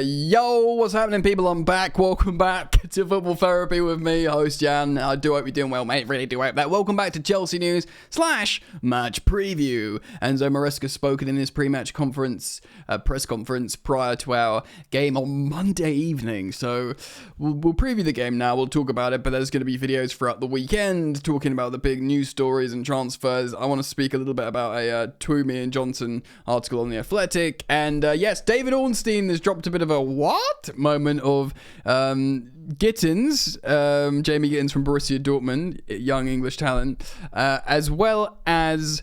Yo, what's happening, people? I'm back. Welcome back to Football Therapy with me, host Jan. I do hope you're doing well, mate. Really do hope that. Welcome back to Chelsea News / match preview. Enzo Maresca spoken in his pre-match press conference prior to our game on Monday evening. So we'll preview the game now. We'll talk about it, but there's going to be videos throughout the weekend talking about the big news stories and transfers. I want to speak a little bit about a Twomey and Johnson article on The Athletic. And yes, David Ornstein has dropped a bit of a what moment of Gittens, Jamie Gittens from Borussia Dortmund, young English talent, as well as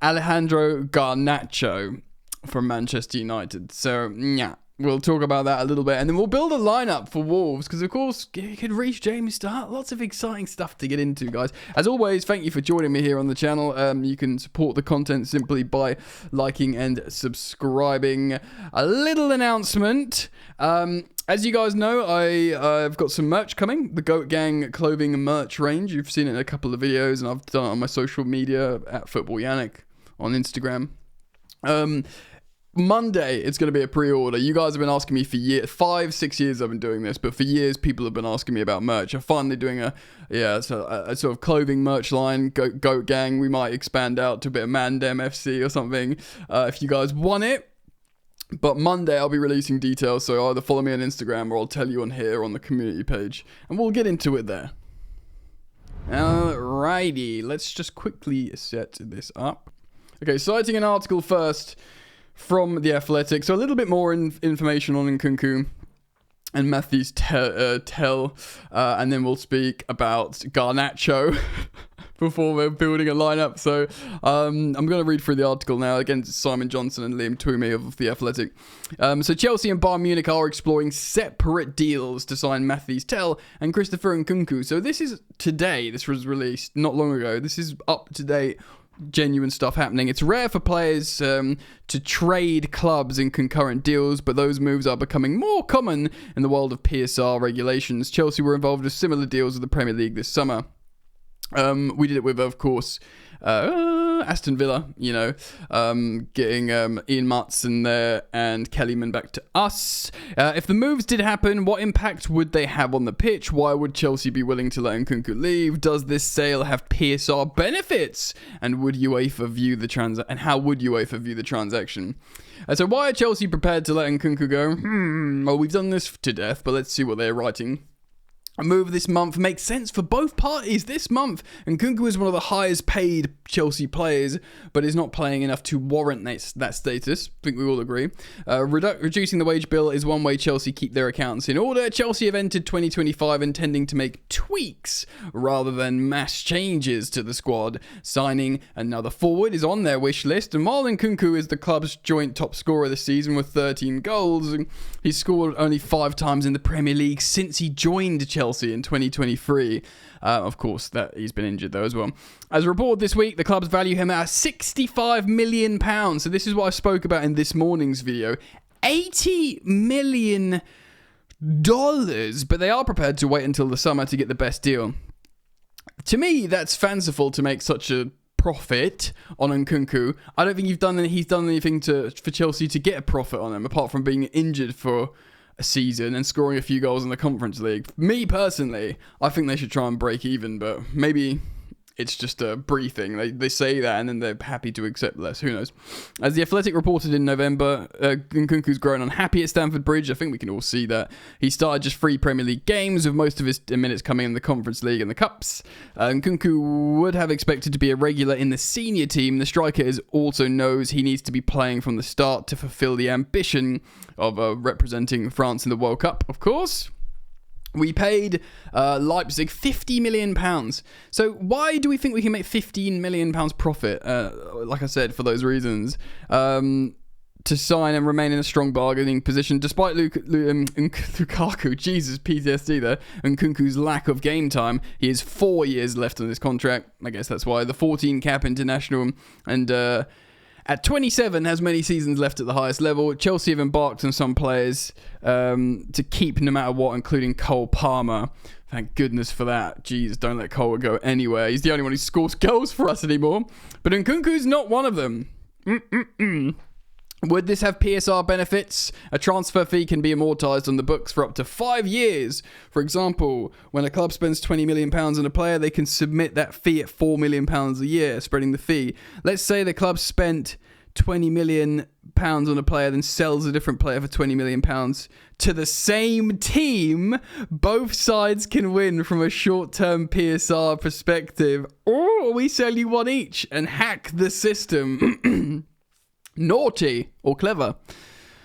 Alejandro Garnacho from Manchester United. So, yeah, we'll talk about that a little bit, and then we'll build a lineup for Wolves, because of course you could reach Jamie Start. Lots of exciting stuff to get into, guys. As always, thank you for joining me here on the channel. You can support the content simply by liking and subscribing. A little announcement. As you guys know, I've got some merch coming. The Goat Gang clothing and merch range. You've seen it in a couple of videos, and I've done it on my social media at Football Yannick on Instagram. Monday, it's going to be a pre-order. You guys have been asking me for 5-6 years I've been doing this, but for years people have been asking me about merch. I'm finally doing a sort of clothing merch line, Goat Gang. We might expand out to a bit of Mandem FC or something if you guys want it. But Monday I'll be releasing details, so either follow me on Instagram or I'll tell you on here on the community page, and we'll get into it there. Alrighty, let's just quickly set this up. Okay, citing an article first from The Athletic. So a little bit more information on Nkunku and Matthew's tell, and then we'll speak about Garnacho before we're building a lineup. So I'm going to read through the article now. Again, Simon Johnson and Liam Twomey of The Athletic. So Chelsea and Bayern Munich are exploring separate deals to sign Matthew's Tell and Christopher Nkunku. So this is today. This was released not long ago. This is up to date. Genuine stuff happening. It's rare for players to trade clubs in concurrent deals, but those moves are becoming more common in the world of PSR regulations. Chelsea were involved with similar deals with the Premier League this summer. We did it with, of course, Aston Villa, getting Ian Matson there and Kellyman back to us. If the moves did happen, what impact would they have on the pitch? Why would Chelsea be willing to let Nkunku leave? Does this sale have PSR benefits? And would UEFA view the how would UEFA view the transaction? So why are Chelsea prepared to let Nkunku go? Well, we've done this to death, but let's see what they're writing. A move this month makes sense for both parties this month. Nkunku is one of the highest paid Chelsea players, but is not playing enough to warrant that status. I think we all agree. Reducing the wage bill is one way Chelsea keep their accounts in order. Chelsea have entered 2025 intending to make tweaks rather than mass changes to the squad. Signing another forward is on their wish list, and while Nkunku is the club's joint top scorer this season with 13 goals, he's scored only 5 times in the Premier League since he joined Chelsea in 2023. Of course, that he's been injured though as well. As reported this week, the clubs value him at £65 million. So this is what I spoke about in this morning's video. $80 million, but they are prepared to wait until the summer to get the best deal. To me, that's fanciful to make such a profit on Nkunku. I don't think he's done anything for Chelsea to get a profit on him, apart from being injured for a season and scoring a few goals in the Conference League. Me personally, I think they should try and break even, but maybe it's just a briefing. They say that and then they're happy to accept less. Who knows? As The Athletic reported in November, Nkunku's grown unhappy at Stamford Bridge. I think we can all see that. He started just 3 Premier League games, with most of his minutes coming in the Conference League and the Cups. Nkunku would have expected to be a regular in the senior team. The striker also knows he needs to be playing from the start to fulfill the ambition of representing France in the World Cup, of course. We paid Leipzig £50 million. So why do we think we can make £15 million profit? Like I said, for those reasons. To sign and remain in a strong bargaining position, despite Lukaku, Jesus, PTSD there, and Nkunku's lack of game time. He has 4 years left on his contract. I guess that's why. The 14 cap international, and at 27 has many seasons left at the highest level. Chelsea have embarked on some players to keep no matter what, including Cole Palmer. Thank goodness for that. Jeez, don't let Cole go anywhere. He's the only one who scores goals for us anymore. But Nkunku's not one of them. Would this have PSR benefits? A transfer fee can be amortized on the books for up to 5 years. For example, when a club spends £20 million on a player, they can submit that fee at £4 million a year, spreading the fee. Let's say the club spent £20 million on a player, then sells a different player for £20 million to the same team. Both sides can win from a short-term PSR perspective, or we sell you one each and hack the system. Naughty or clever?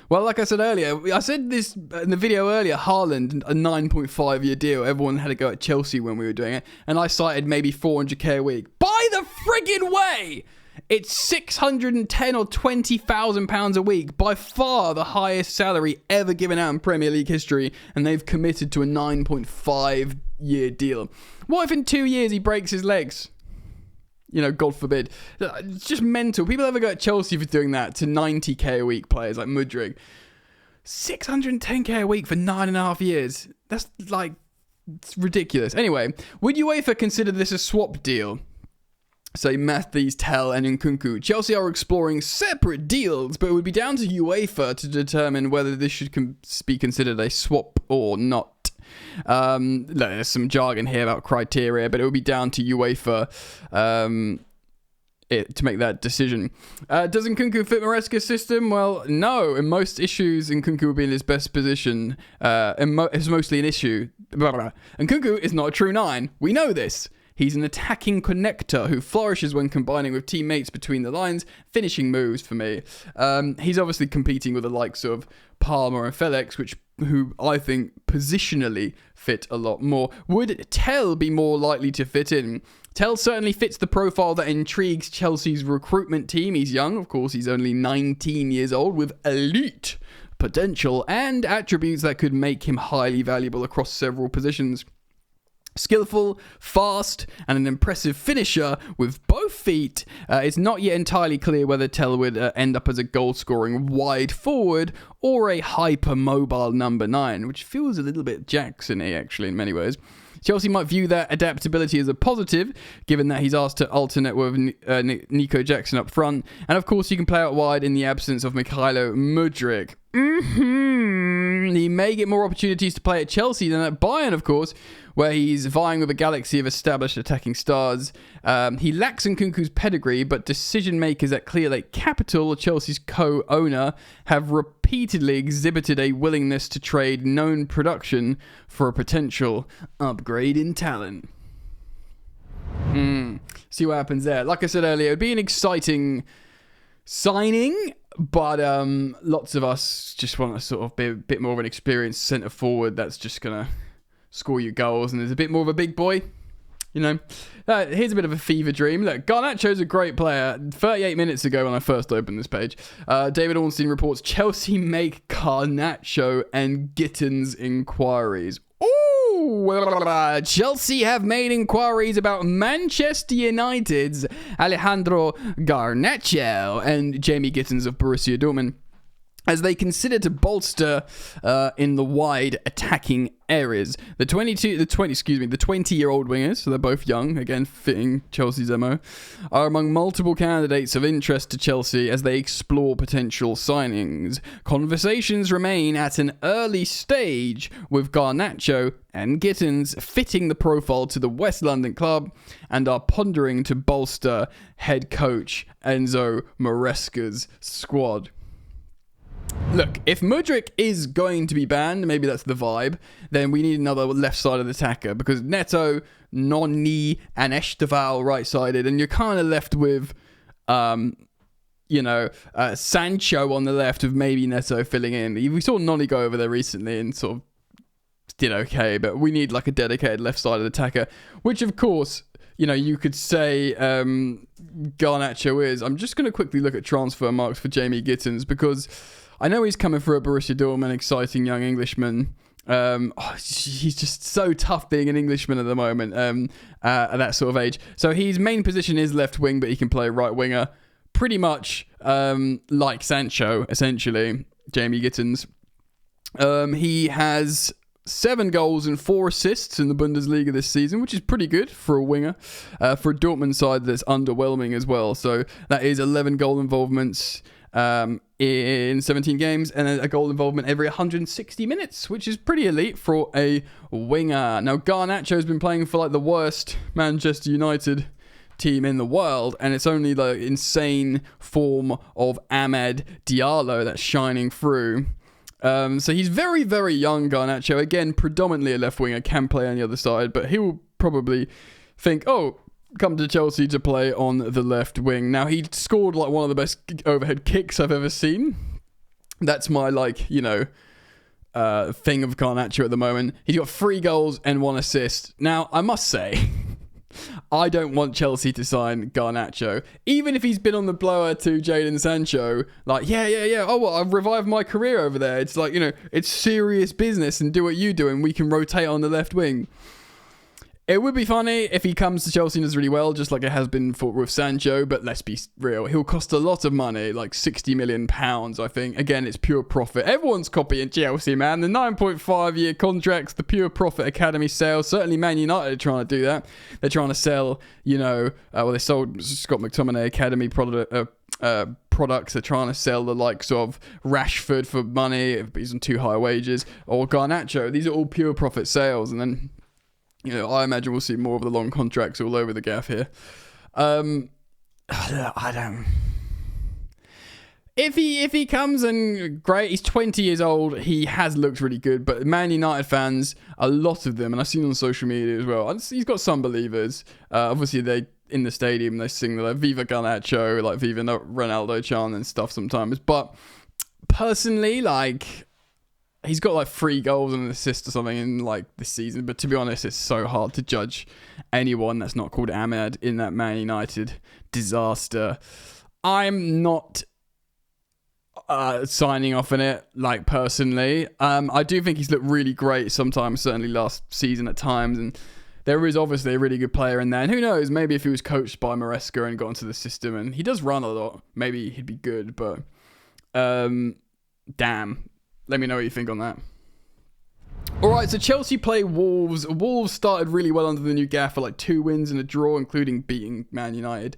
Well, like I said earlier, I said this in the video earlier, Haaland, a 9.5-year deal. Everyone had a go at Chelsea when we were doing it, and I cited maybe 400k a week. By the friggin' way! It's 610 or 20,000 pounds a week, by far the highest salary ever given out in Premier League history, and they've committed to a 9.5-year deal. What if in 2 years he breaks his legs? You know, God forbid. It's just mental. People ever go at Chelsea for doing that to 90k a week players like Mudryk. 610k a week for 9.5 years. That's like, it's ridiculous. Anyway, would UEFA consider this a swap deal? Say Matthys, Tell and Nkunku. Chelsea are exploring separate deals, but it would be down to UEFA to determine whether this should be considered a swap or not. There's some jargon here about criteria, but it would be down to UEFA to make that decision. Does Nkunku fit Maresca's system? Well, no. In most issues, Nkunku will be in his best position. It's mostly an issue. Nkunku is not a true 9. We know this. He's an attacking connector who flourishes when combining with teammates between the lines, finishing moves for me. He's obviously competing with the likes of Palmer and Felix, who I think positionally fit a lot more. Would Tell be more likely to fit in? Tell certainly fits the profile that intrigues Chelsea's recruitment team. He's young, of course, he's only 19 years old, with elite potential and attributes that could make him highly valuable across several positions. Skillful, fast, and an impressive finisher with both feet. It's not yet entirely clear whether Tell would end up as a goal-scoring wide forward or a hyper-mobile number 9, which feels a little bit Jackson-y, actually, in many ways. Chelsea might view that adaptability as a positive, given that he's asked to alternate with Nico Jackson up front. And of course, he can play out wide in the absence of Mykhailo Mudryk. He may get more opportunities to play at Chelsea than at Bayern, of course, where he's vying with a galaxy of established attacking stars. He lacks Nkunku's pedigree, but decision makers at Clearlake Capital, Chelsea's co-owner, have repeatedly exhibited a willingness to trade known production for a potential upgrade in talent. See what happens there. Like I said earlier, it'd be an exciting signing, but lots of us just want to sort of be a bit more of an experienced centre forward that's just going to score you goals and is a bit more of a big boy, you know. Here's a bit of a fever dream. Look, Garnacho's a great player. 38 minutes ago when I first opened this page, David Ornstein reports Chelsea make Garnacho and Gittens inquiries. Chelsea have made inquiries about Manchester United's Alejandro Garnacho and Jamie Gittens of Borussia Dortmund, as they consider to bolster in the wide attacking areas. The 20-year-old wingers, so they're both young, again fitting Chelsea's MO, are among multiple candidates of interest to Chelsea as they explore potential signings. Conversations remain at an early stage, with Garnacho and Gittens fitting the profile to the West London club and are pondering to bolster head coach Enzo Maresca's squad. Look, if Mudryk is going to be banned, maybe that's the vibe, then we need another left-sided attacker, because Neto, Noni, and Esteval right-sided, and you're kind of left with, Sancho on the left with maybe Neto filling in. We saw Noni go over there recently and sort of did okay, but we need like a dedicated left-sided attacker, which of course, you know, you could say Garnacho is. I'm just going to quickly look at transfer marks for Jamie Gittens, because I know he's coming for a Borussia Dortmund, exciting young Englishman. He's just so tough being an Englishman at the moment at that sort of age. So his main position is left wing, but he can play right winger. Pretty much like Sancho, essentially, Jamie Gittens. He has 7 goals and 4 assists in the Bundesliga this season, which is pretty good for a winger. For a Dortmund side that's underwhelming as well. So that is 11 goal involvements. in 17 games, and a goal involvement every 160 minutes, which is pretty elite for a winger. Now, Garnacho has been playing for like the worst Manchester United team in the world, and it's only the insane form of Amad Diallo that's shining through. So he's very, very young, Garnacho. Again, predominantly a left winger, can play on the other side, but he will probably think, oh, come to Chelsea to play on the left wing. Now, he scored like one of the best overhead kicks I've ever seen. That's my, like, you know, thing of Garnacho at the moment. He's got 3 goals and 1 assist. Now, I must say, I don't want Chelsea to sign Garnacho. Even if he's been on the blower to Jadon Sancho, like, yeah. Oh, well, I've revived my career over there. It's like, you know, it's serious business, and do what you do, and we can rotate on the left wing. It would be funny if he comes to Chelsea and does really well, just like it has been with Sancho, but let's be real. He'll cost a lot of money, like £60 million, I think. Again, it's pure profit. Everyone's copying Chelsea, man. The 9.5-year contracts, the pure profit academy sales. Certainly Man United are trying to do that. They're trying to sell, you know, they sold Scott McTominay academy products. They're trying to sell the likes of Rashford for money, if he's on too high wages, or Garnacho. These are all pure profit sales, and then, you know, I imagine we'll see more of the long contracts all over the gaff here. I don't. If he comes, and great, he's 20 years old. He has looked really good, but Man United fans, a lot of them, and I've seen on social media as well. He's got some believers. Obviously, they in the stadium they sing the like, "Viva Garnacho," like "Viva Ronaldo" chant and stuff sometimes. But personally, like, he's got like 3 goals and an assist or something in like this season, but to be honest, it's so hard to judge anyone that's not called Ahmed in that Man United disaster. I'm not signing off on it, like, personally. I do think he's looked really great sometimes, certainly last season at times, and there is obviously a really good player in there, and who knows, maybe if he was coached by Maresca and got into the system, and he does run a lot, maybe he'd be good, but damn. Let me know what you think on that. Alright, so Chelsea play Wolves. Wolves started really well under the new gaffer, like 2 wins and a draw, including beating Man United.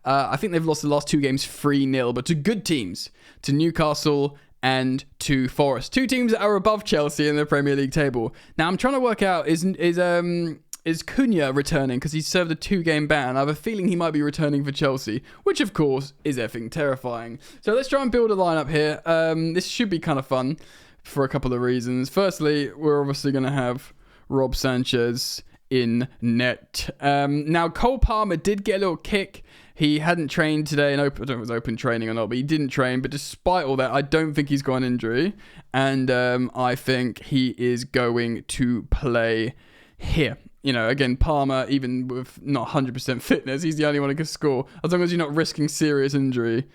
I think they've lost the last 2 games 3-0, but to good teams, to Newcastle and to Forest. 2 teams that are above Chelsea in the Premier League table. Now, I'm trying to work out, is Cunha returning? Because he's served a 2-game ban. I have a feeling he might be returning for Chelsea, which of course is effing terrifying. So let's try and build a lineup here. This should be kind of fun for a couple of reasons. Firstly, we're obviously going to have Rob Sanchez in net. Now, Cole Palmer did get a little kick. He hadn't trained today, and I don't know if it was open training or not, but he didn't train. But despite all that, I don't think he's got an injury. And I think he is going to play here. You know, again, Palmer, even with not 100% fitness, he's the only one who can score. As long as you're not risking serious injury,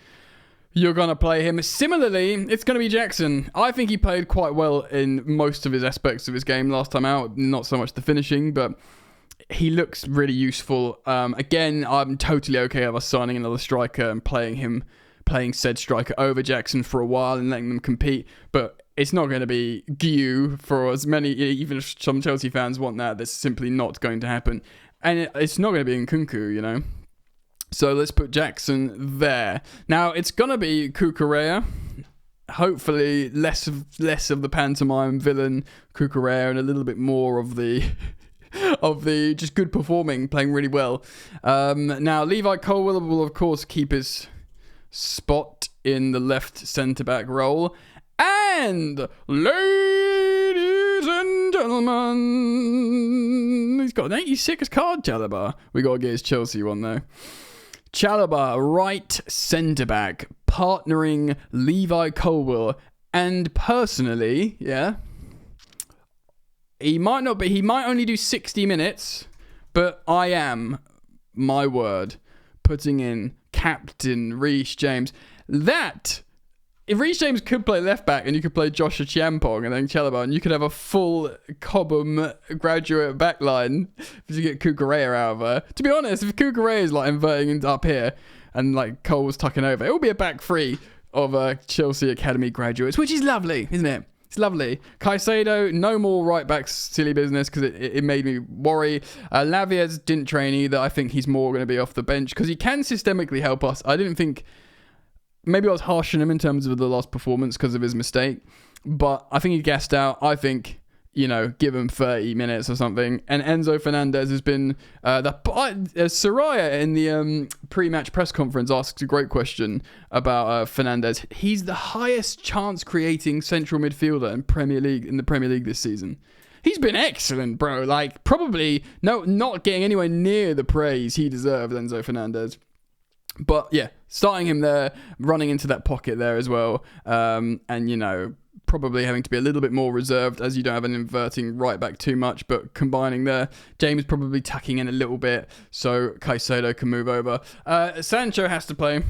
you're going to play him. Similarly, it's going to be Jackson. I think he played quite well in most of his aspects of his game last time out. Not so much the finishing, but he looks really useful. Again, I'm totally okay with us signing another striker and playing said striker over Jackson for a while and letting them compete. But it's not going to be Guiu for as many, even if some Chelsea fans want that, that's simply not going to happen. And it's not going to be Nkunku, you know. So let's put Jackson there. Now, it's going to be Cucurella. Hopefully, less of the pantomime villain Cucurella and a little bit more of the just good performing, playing really well. Now, Levi Colwill will, of course, keep his spot in the left centre-back role. And, ladies and gentlemen, he's got an 86 card, Chalobah. We got to get his Chelsea one, though. Chalobah, right centre-back, partnering Levi Colwill. And personally, yeah, he might only do 60 minutes, but I am, my word, putting in Captain Reece James. If Reece James could play left back and you could play Joshua Chiampong and then Chalobah, and you could have a full Cobham graduate backline to get Cucurella out of her. To be honest, if Cucurella is like inverting up here and like Cole was tucking over, it will be a back 3 of Chelsea Academy graduates, which is lovely, isn't it? It's lovely. Caicedo, no more right back silly business because it made me worry. Laviez didn't train either. I think he's more going to be off the bench because he can systemically help us. I didn't think maybe I was harsh on him in terms of the last performance because of his mistake, but I think he gassed out. I think, give him 30 minutes or something. And Enzo Fernandez has been... Soraya in the pre-match press conference asks a great question about Fernandez. He's the highest chance-creating central midfielder in the Premier League this season. He's been excellent, bro. Like, probably not getting anywhere near the praise he deserves, Enzo Fernandez. But, yeah, starting him there, running into that pocket there as well. And, probably having to be a little bit more reserved as you don't have an inverting right back too much, but combining there. James probably tacking in a little bit so Caicedo can move over. Sancho has to play.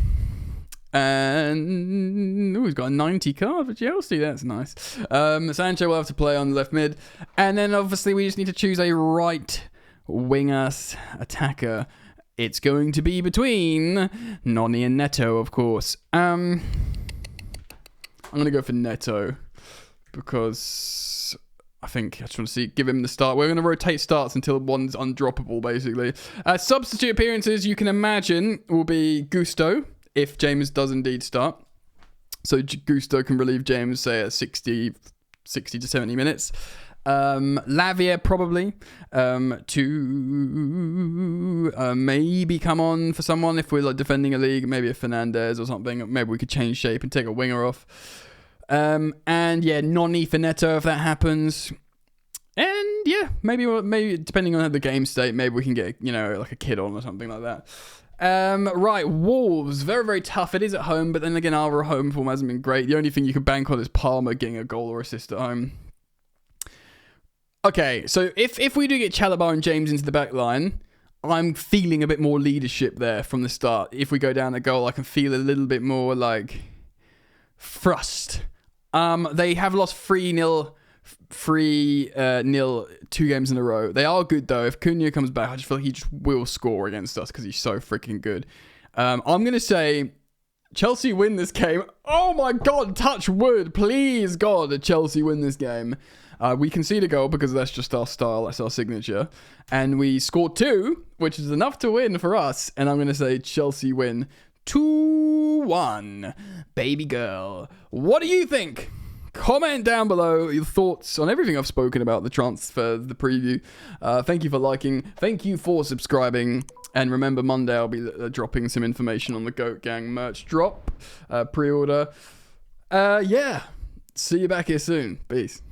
And he's got a 90 card for Chelsea. That's nice. Sancho will have to play on the left mid. And then obviously we just need to choose a right winger attacker. It's going to be between Noni and Neto, of course. I'm going to go for Neto because I just want to give him the start. We're going to rotate starts until one's undroppable, basically. Substitute appearances, you can imagine, will be Gusto if James does indeed start. So Gusto can relieve James, say, at 60 to 70 minutes. Lavia probably to maybe come on for someone if we're like defending a league, maybe a Fernandez or something. Maybe we could change shape and take a winger off. And yeah, Noni for Neto if that happens. And yeah, maybe depending on the game state, maybe we can get like a kid on or something like that. Right, Wolves, very, very tough. It is at home, but then again, our home form hasn't been great. The only thing you can bank on is Palmer getting a goal or assist at home. Okay, so if we do get Chalobah and James into the back line, I'm feeling a bit more leadership there from the start. If we go down a goal, I can feel a little bit more like thrust. They have lost 3-0 2 games in a row. They are good though. If Cunha comes back, I just feel like he just will score against us because he's so freaking good. I'm going to say Chelsea win this game. Oh my God, touch wood. Please, God, Chelsea win this game. We concede a goal because that's just our style. That's our signature. And we scored 2, which is enough to win for us. And I'm going to say Chelsea win 2-1. Baby girl. What do you think? Comment down below your thoughts on everything I've spoken about, the transfer, the preview. Thank you for liking. Thank you for subscribing. And remember, Monday I'll be dropping some information on the Goat Gang merch drop. Pre-order. Yeah. See you back here soon. Peace.